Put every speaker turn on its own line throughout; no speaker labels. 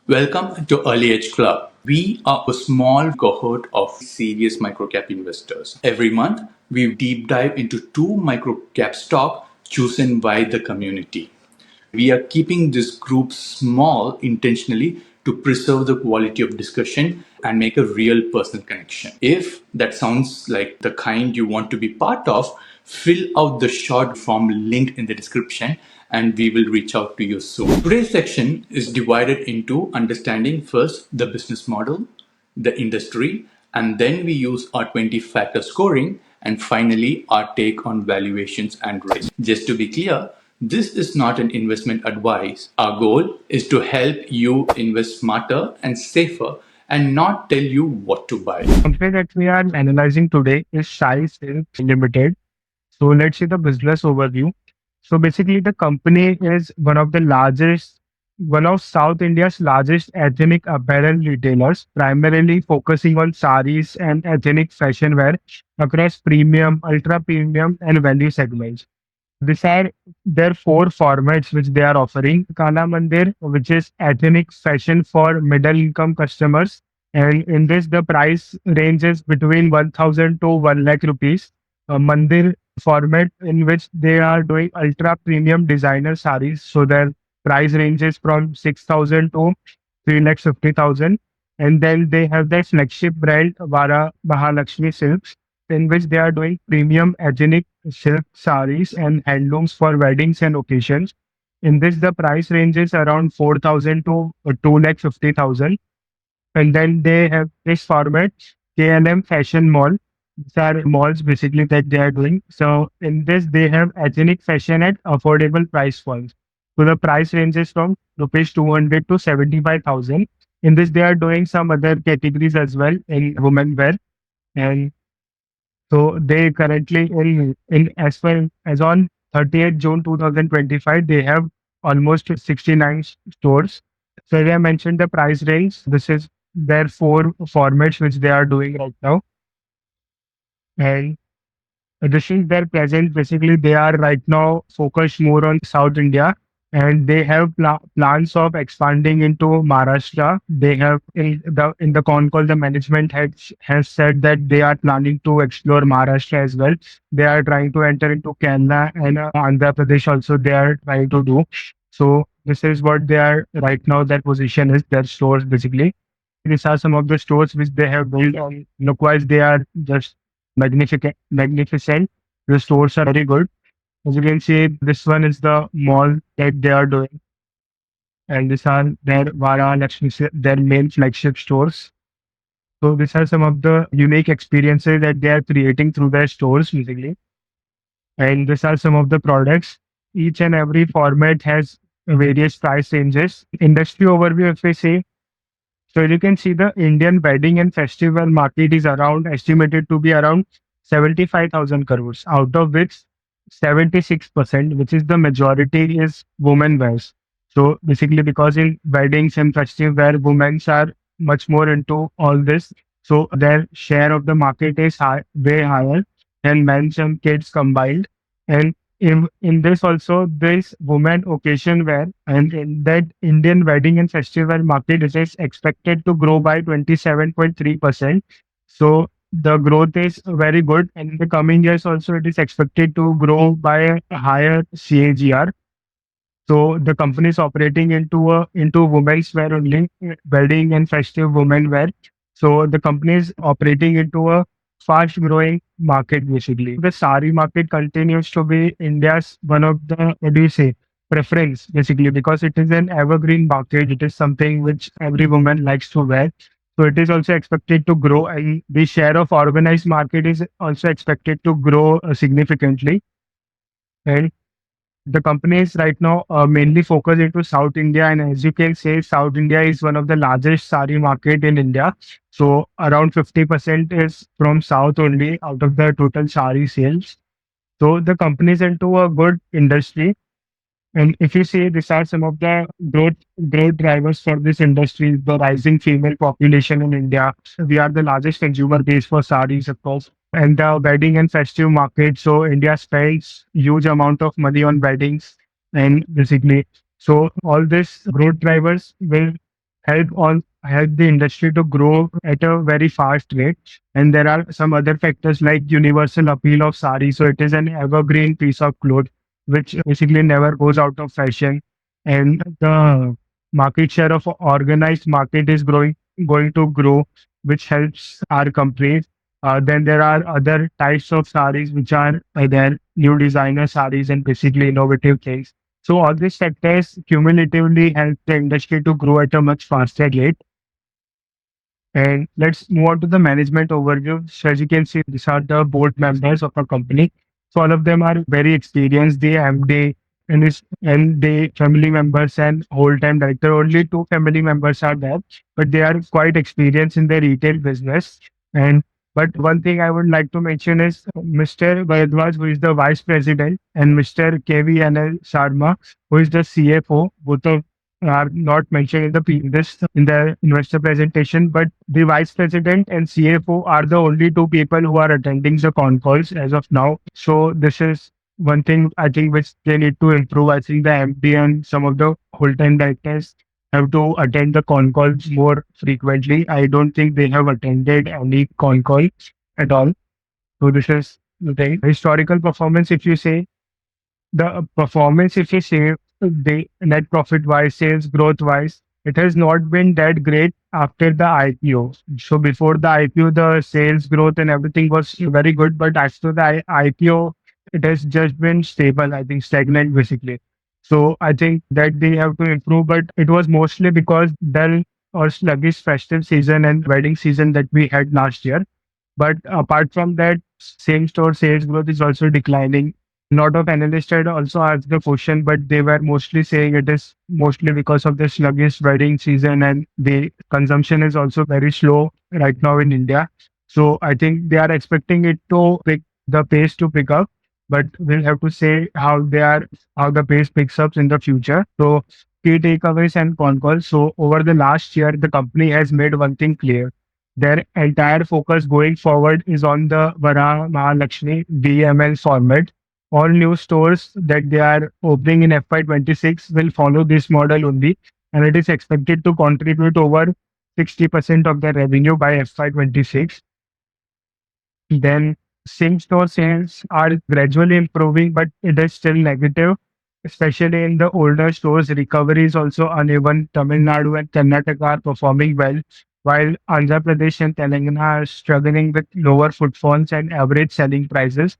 Welcome to Early Edge Club. We are a small cohort of serious microcap investors. Every month, we deep dive into two microcap stock chosen by the community. We are keeping this group small intentionally to preserve the quality of discussion and make a real personal connection. If that sounds like the kind you want to be part of, fill out the short form linked in the description and we will reach out to you soon. Today's section is divided into understanding first the business model, the industry, and then we use our 20 factor scoring, and finally our take on valuations and risk. Just to be clear, this is not an investment advice. Our goal is to help you invest smarter and safer and not tell you what to buy.
The company that we are analyzing today is Sai Silks Limited. So let's see the business overview. So basically, the company is one of South India's largest ethnic apparel retailers, primarily focusing on sarees and ethnic fashion wear across premium, ultra premium, and value segments. These are their four formats which they are offering. Kalamandir, which is ethnic fashion for middle income customers. And in this, the price ranges between 1000 to 1 lakh rupees. Mandir format in which they are doing ultra premium designer sarees. So their price ranges from 6,000 to 3,50,000. And then they have their flagship brand, Vara Mahalakshmi Silks, in which they are doing premium ethnic silk sarees and handlooms for weddings and occasions. In this, the price ranges around 4,000 to 2,50,000. And then they have this format, KLM Fashion Mall. These are malls basically that they are doing. So in this, they have ethnic fashion at affordable price points. So the price ranges from rupees 200 to 75,000. In this, they are doing some other categories as well in women wear. And so they currently in as far as on 30th June 2025, they have almost 69 stores. So as I mentioned the price range, this is their four formats which they are doing right now. And this is their presence. Basically, they are right now focused more on South India, and they have plans of expanding into Maharashtra. They have in the con call, the management has said that they are planning to explore Maharashtra as well. They are trying to enter into Kerala and Andhra Pradesh also. They are trying to do so. This is what they are right now. Their position is their stores basically. These are some of the stores which they have built. Look-wise, they are just magnificent. The stores are very good. As you can see, this one is the mall that they are doing, and these are their Vara Lakshmi, their main flagship stores. So these are some of the unique experiences that they are creating through their stores, basically. And these are some of the products. Each and every format has various price ranges. Industry overview, if we say, so you can see the Indian wedding and festival market is around estimated to be around 75,000 crores, out of which 76%, which is the majority, is women wears. So basically, because in weddings and festive wear, women are much more into all this. So their share of the market is way higher than men's and kids combined. And in this also, this women occasion wear and in that Indian wedding and festival market it is expected to grow by 27.3%. So the growth is very good, and in the coming years also it is expected to grow by a higher CAGR. So the company is operating into women's wear only, wedding and festive women wear. So the company is operating into a fast growing market basically. The sari market continues to be India's one of the, what do you say, preference basically, because it is an evergreen market. It is something which every woman likes to wear. So it is also expected to grow, and the share of organized market is also expected to grow significantly. And the company is right now mainly focused into South India, and as you can say, South India is one of the largest sari market in India. So around 50% is from South only out of the total sari sales. So the company is into a good industry. And if you see, these are some of the growth drivers for this industry: the rising female population in India. We are the largest consumer base for sarees, of course, and the wedding and festive market. So India spends huge amount of money on weddings, and basically, so all these growth drivers will help the industry to grow at a very fast rate. And there are some other factors like universal appeal of sari. So it is an evergreen piece of cloth which basically never goes out of fashion. And the market share of organized market is going to grow, which helps our companies. Then there are other types of saris which are there, new designer saris and basically innovative things. So all these factors cumulatively help the industry to grow at a much faster rate. And let's move on to the management overview. So as you can see, these are the board members of a company. So all of them are very experienced. The MD and the family members and whole-time director. Only two family members are there, but they are quite experienced in the retail business. And but one thing I would like to mention is Mr. Bharadwaj, who is the vice president, and Mr. KVNL Sharma, who is the CFO. Both of are not mentioned in the investor presentation, but the vice president and CFO are the only two people who are attending the con calls as of now. So this is one thing I think which they need to improve. I think the MD and some of the whole-time directors have to attend the con calls more frequently. I don't think they have attended any con call at all. So this is the thing. Historical performance, if you say, the performance, if you say the net profit wise, sales growth wise, it has not been that great after the IPO. So before the IPO, the sales growth and everything was very good, but after the IPO, it has just been stable. I think stagnant basically. So I think that they have to improve, but it was mostly because dull or sluggish festive season and wedding season that we had last year. But apart from that, same store sales growth is also declining. Lot of analysts had also asked the question, but they were mostly saying it is mostly because of the sluggish wedding season and the consumption is also very slow right now in India. So I think they are expecting it to pick the pace to pick up, but we'll have to say how the pace picks up in the future. So key takeaways and con calls. So over the last year, the company has made one thing clear. Their entire focus going forward is on the Vara Mahalakshmi DML format. All new stores that they are opening in FY26 will follow this model only, and it is expected to contribute over 60% of the revenue by FY26. Then same store sales are gradually improving, but it is still negative, especially in the older stores. Recovery is also uneven. Tamil Nadu and Karnataka are performing well, while Andhra Pradesh and Telangana are struggling with lower footfalls and average selling prices.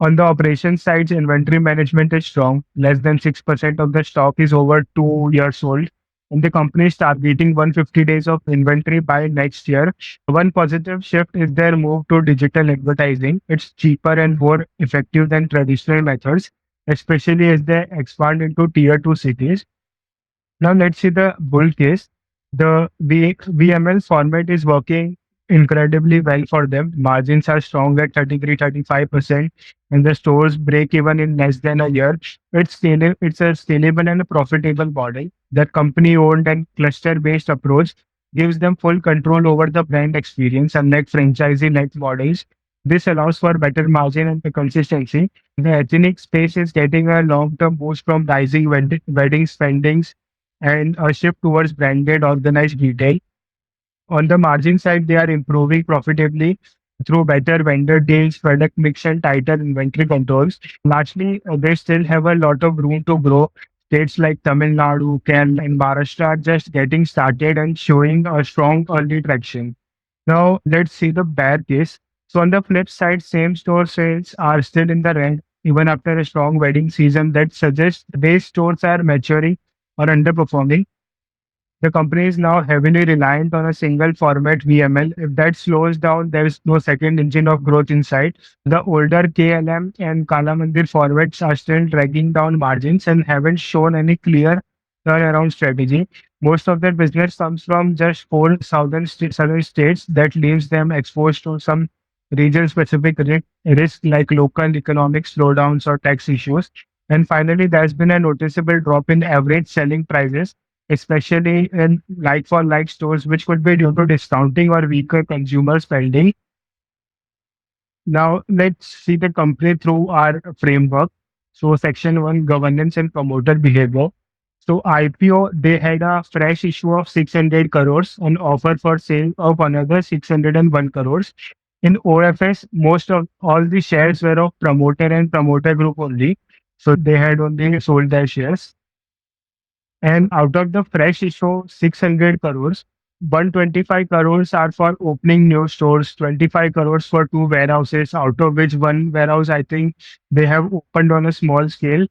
On the operations side, inventory management is strong. Less than 6% of the stock is over 2 years old. And the company is targeting 150 days of inventory by next year. One positive shift is their move to digital advertising. It's cheaper and more effective than traditional methods, especially as they expand into tier 2 cities. Now let's see the bull case. The VML format is working incredibly well for them. Margins are strong at 33-35%, and the stores break even in less than a year. It's a scalable and a profitable model. The company owned and cluster based approach gives them full control over the brand experience, unlike franchisee led models. This allows for better margin and consistency. The ethnic space is getting a long term boost from rising wedding spendings and a shift towards branded organized retail. On the margin side, they are improving profitably through better vendor deals, product mix, and tighter inventory controls. Lastly, they still have a lot of room to grow. States like Tamil Nadu, Kerala, and Maharashtra are just getting started and showing a strong early traction. Now, let's see the bear case. So, on the flip side, same store sales are still in the red, even after a strong wedding season that suggests these stores are maturing or underperforming. The company is now heavily reliant on a single format VML. If that slows down, there is no second engine of growth in sight. The older KLM and Kalamandir formats are still dragging down margins and haven't shown any clear turnaround strategy. Most of their business comes from just four southern states that leaves them exposed to some region specific risk like local economic slowdowns or tax issues. And finally, there's been a noticeable drop in average selling prices, especially in like for like stores, which could be due to discounting or weaker consumer spending. Now, let's see the company through our framework. So, section one, governance and promoter behavior. So IPO, they had a fresh issue of 600 crores and offer for sale of another 601 crores. In OFS, most of all the shares were of promoter and promoter group only. So they had only sold their shares. And out of the fresh issue, 600 crores, 125 crores are for opening new stores, 25 crores for two warehouses, out of which one warehouse, I think they have opened on a small scale,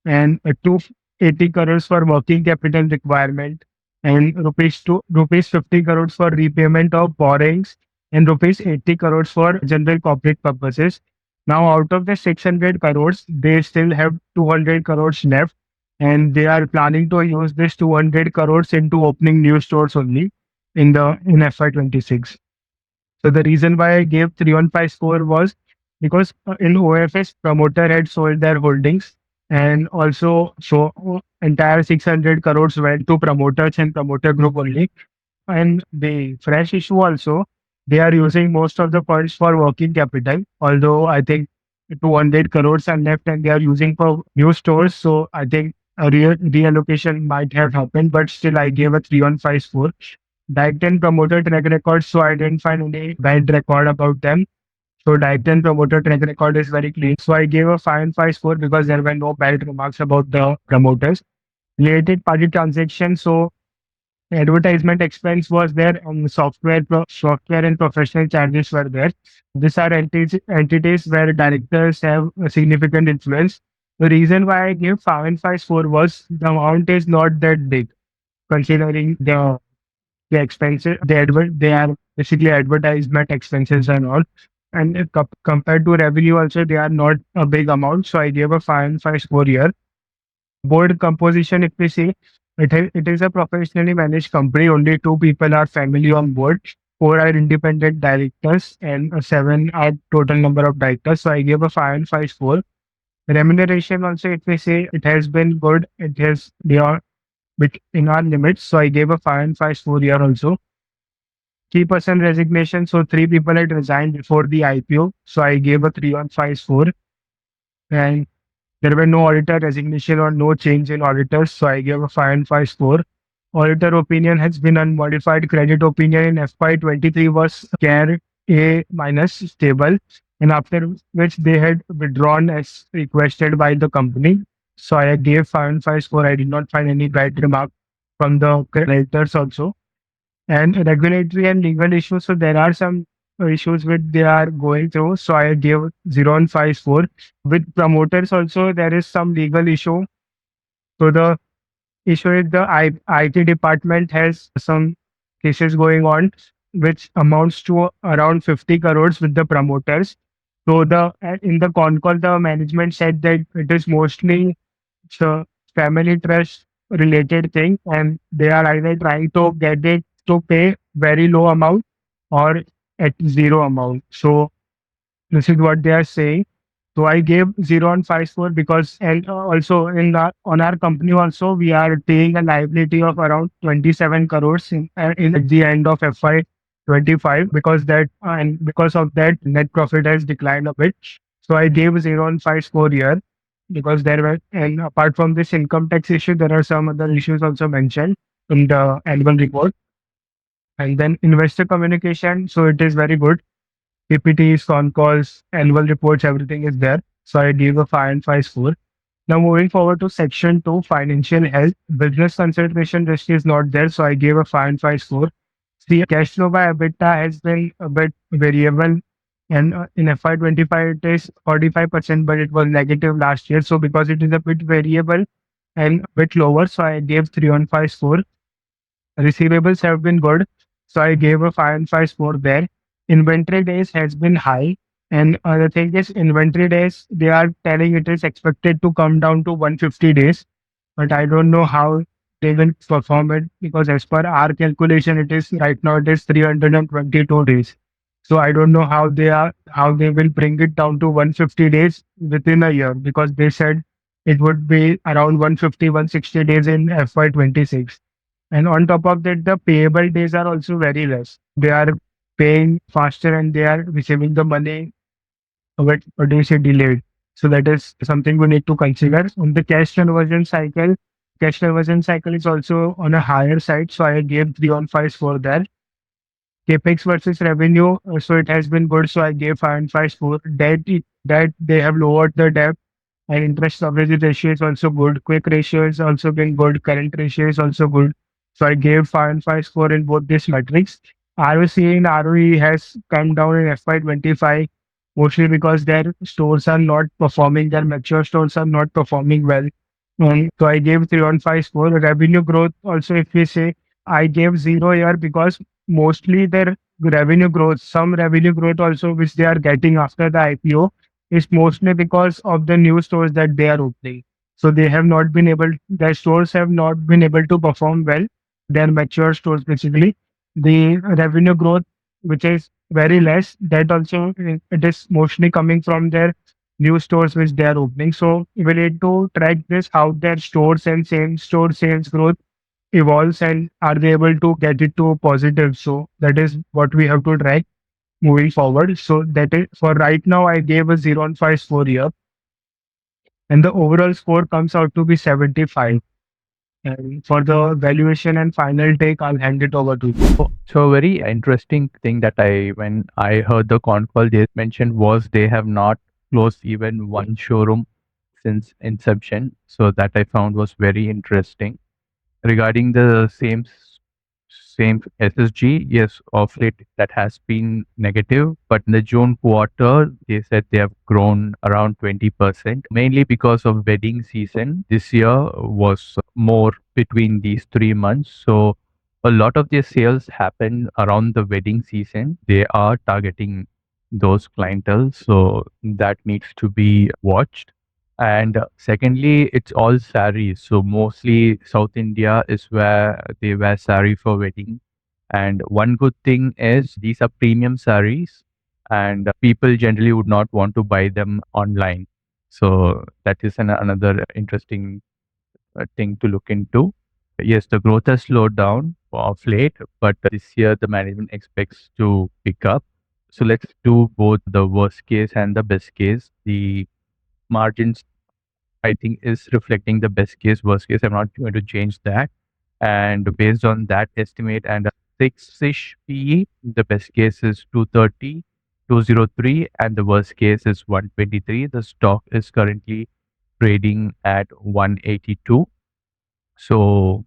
and 280 crores for working capital requirement, and rupees 50 crores for repayment of borrowings, and rupees 80 crores for general corporate purposes. Now, out of the 600 crores, they still have 200 crores left, and they are planning to use this 200 crores into opening new stores only in FY26. So the reason why I gave 315 score was because in OFS promoter had sold their holdings, and also so entire 600 crores went to promoters and promoter group only. And the fresh issue also, they are using most of the funds for working capital, although I think 200 crores are left and they are using for new stores. So I think a reallocation might have happened, but still I gave a 315 score. Direct and promoter track record, so I didn't find any bad record about them. So direct and promoter track record is very clean. So I gave a 5 and 5 score because there were no bad remarks about the promoters. Related party transactions, so advertisement expense was there, software and professional charges were there. These are entities where directors have a significant influence. The reason why I gave 5 and 5 score was the amount is not that big considering the expenses. They are basically advertisement expenses and all. And if compared to revenue also, they are not a big amount. So I gave a 5 and 5 score here. Board composition, if we see, it is a professionally managed company. Only two people are family on board. Four are independent directors, and seven are total number of directors. So I gave a 5 and 5 score. Remuneration also, if we say, it has been good. It has they are bit in our limits. So I gave a 5 and 5 score here also. Key person resignation. So three people had resigned before the IPO. So I gave a 3 on 5 score. And there were no auditor resignation or no change in auditors, so I gave a 5 and 5 score. Auditor opinion has been unmodified. Credit opinion in FY23 was CAGR A minus stable, and after which they had withdrawn as requested by the company. So I gave 5 and 5 score. I did not find any bad remark from the creditors also. And regulatory and legal issues. So there are some issues which they are going through. So I gave 0 and 5 score. With promoters also, there is some legal issue. So the issue is the IT department has some cases going on, which amounts to around 50 crores with the promoters. So the in the con call, the management said that it is mostly so family trust related thing, and they are either trying to get it to pay very low amount or at zero amount. So this is what they are saying. So I gave 0 and 5 score because, and also on our company also, we are paying a liability of around 27 crores in at the end of FY25, because that and because of that net profit has declined a bit. So I gave 0 and 5 score here because there were, and apart from this income tax issue, there are some other issues also mentioned in the annual report. And then investor communication, so it is very good. PPTs, con calls, annual reports, everything is there. So I gave a 5 and 5 score. Now moving forward to section 2, financial health. Business concentration risk is not there, so I gave a 5 and 5 score. The cash flow by EBITDA has been a bit variable, and in FY25 it is 45%, but it was negative last year. So because it is a bit variable and a bit lower, so I gave 3 on 5 score. Receivables have been good, so I gave a 5 and 5 score there. Inventory days has been high, and the thing is, inventory days, they are telling it is expected to come down to 150 days, but I don't know how they will perform it, because as per our calculation, it is right now it is 322 days. So I don't know how they will bring it down to 150 days within a year, because they said it would be around 150, 160 days in FY26. And on top of that, the payable days are also very less. They are paying faster and they are receiving the money, but what do you say, delayed. So that is something we need to consider. On the cash conversion cycle, Cash conversion cycle is also on a higher side, so I gave 3 on 5 for that. Capex versus revenue, so it has been good, so I gave 5 and 5 score. That they have lowered the debt and interest coverage ratio is also good. Quick ratio is also been good. Current ratio is also good. So I gave 5 and 5 score in both these metrics. ROCE and ROE has come down in FY25, mostly because their stores are not performing, their mature stores are not performing well. So I gave 3 on 5 score. Revenue growth also, if we say, I gave 0 here because mostly their revenue growth, some revenue growth also which they are getting after the IPO is mostly because of the new stores that they are opening. So they have not been able, their stores have not been able to perform well. Their mature stores basically. The revenue growth, which is very less, that also it is mostly coming from their new stores which they are opening. So we need to track this how their stores and same store sales growth evolves and are they able to get it to positive. So that is what we have to track moving forward. So that is for right now, I gave a 0 on 5 score here, and the overall score comes out to be 75. And for the valuation and final take, I'll hand it over to you.
So very interesting thing that when I heard the con call they mentioned was they have not closed even one showroom since inception. So that I found was very interesting. Regarding the same SSG, yes, of late that has been negative, but in the June quarter, they said they have grown around 20%, mainly because of wedding season. This year was more between these 3 months. So a lot of their sales happen around the wedding season. They are targeting those clientele, so that needs to be watched. And secondly, it's all sarees. So mostly South India is where they wear saree for wedding. And one good thing is these are premium sarees, and people generally would not want to buy them online. So that is another interesting thing to look into. Yes, the growth has slowed down of late, but this year the management expects to pick up. So let's do both the worst case and the best case. The margins I think is reflecting the best case, worst case. I'm not going to change that. And based on that estimate and a 6-ish PE, the best case is 230, 203, and the worst case is 123. The stock is currently trading at 182. So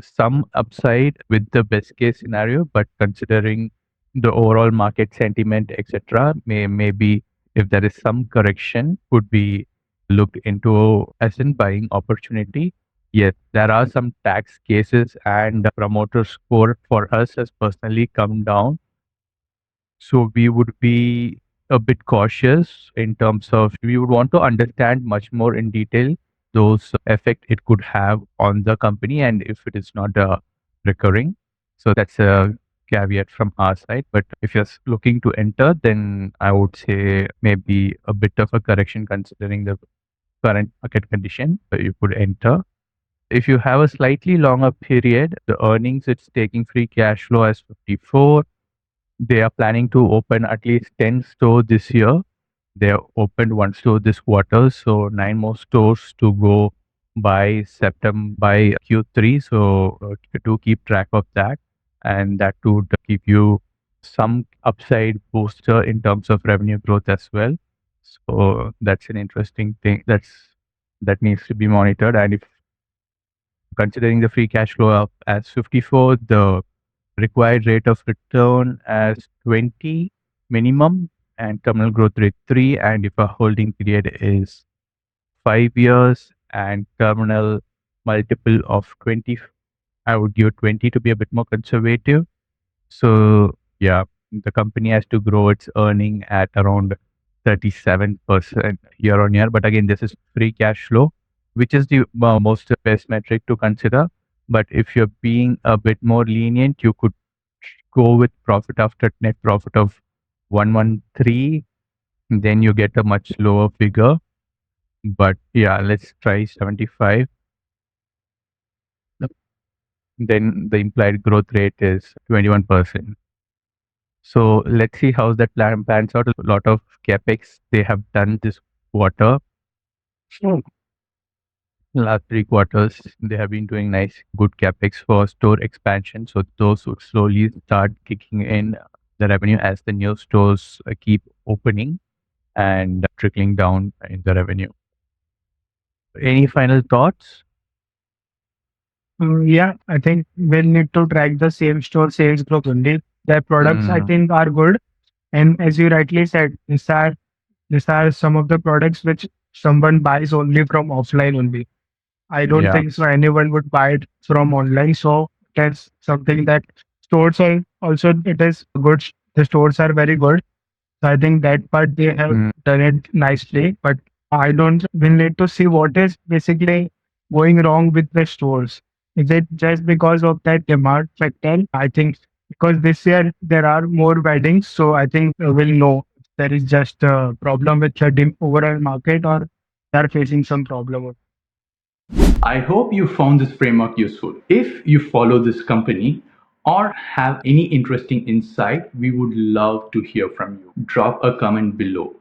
some upside with the best case scenario, but considering the overall market sentiment, etc., maybe if there is some correction, could be looked into as in buying opportunity. Yes, there are some tax cases, and the promoter score for us has personally come down, so we would be a bit cautious in terms of we would want to understand much more in detail those effect it could have on the company and if it is not recurring. So that's a caveat from our side. But if you're looking to enter, then I would say maybe a bit of a correction considering the current market condition. You could enter. If you have a slightly longer period, the earnings it's taking free cash flow as 54. They are planning to open at least 10 stores this year. They have opened one store this quarter, so 9 more stores to go by September, by Q3. So do keep track of that, and that would give you some upside booster in terms of revenue growth as well. So that's an interesting thing. That needs to be monitored. And if considering the free cash flow up as 54, the required rate of return as 20 minimum, and terminal growth rate 3. And if a holding period is 5 years and terminal multiple of 20, I would give 20 to be a bit more conservative. So yeah, the company has to grow its earning at around 37% year on year. But again, this is free cash flow, which is the most best metric to consider. But if you're being a bit more lenient, you could go with profit after net profit of 113, then you get a much lower figure. But yeah, let's try 75. Then the implied growth rate is 21%. So let's see how that plan pans out. A lot of capex they have done this quarter. Last 3 quarters, they have been doing nice, good capex for store expansion. So those would slowly start kicking in the revenue as the new stores keep opening and trickling down in the revenue. Any final thoughts?
Yeah, I think we'll need to track the same store sales growth only. Their products, I
Mm,
think, are good. And as you rightly said, these are some of the products which someone buys only from offline only. I don't
yeah.
think so anyone would buy it from online. So that's something that stores are also it is good. The stores are very good. So I think that part they have
Mm,
done it nicely. But I don't we'll need to see what is basically going wrong with the stores. Is it just because of that demand factor? I think because this year there are more weddings, so I think we'll know if there is just a problem with the overall market or they're facing some problem.
I hope you found this framework useful. If you follow this company or have any interesting insight, we would love to hear from you. Drop a comment below.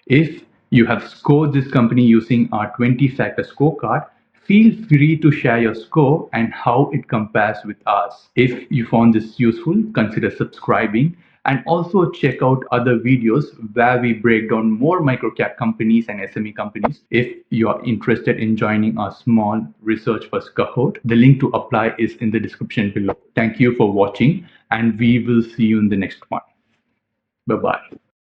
If you have scored this company using our 20-factor scorecard, feel free to share your score and how it compares with ours. If you found this useful, consider subscribing and also check out other videos where we break down more microcap companies and SME companies. If you are interested in joining our small research first cohort, the link to apply is in the description below. Thank you for watching and we will see you in the next one. Bye bye.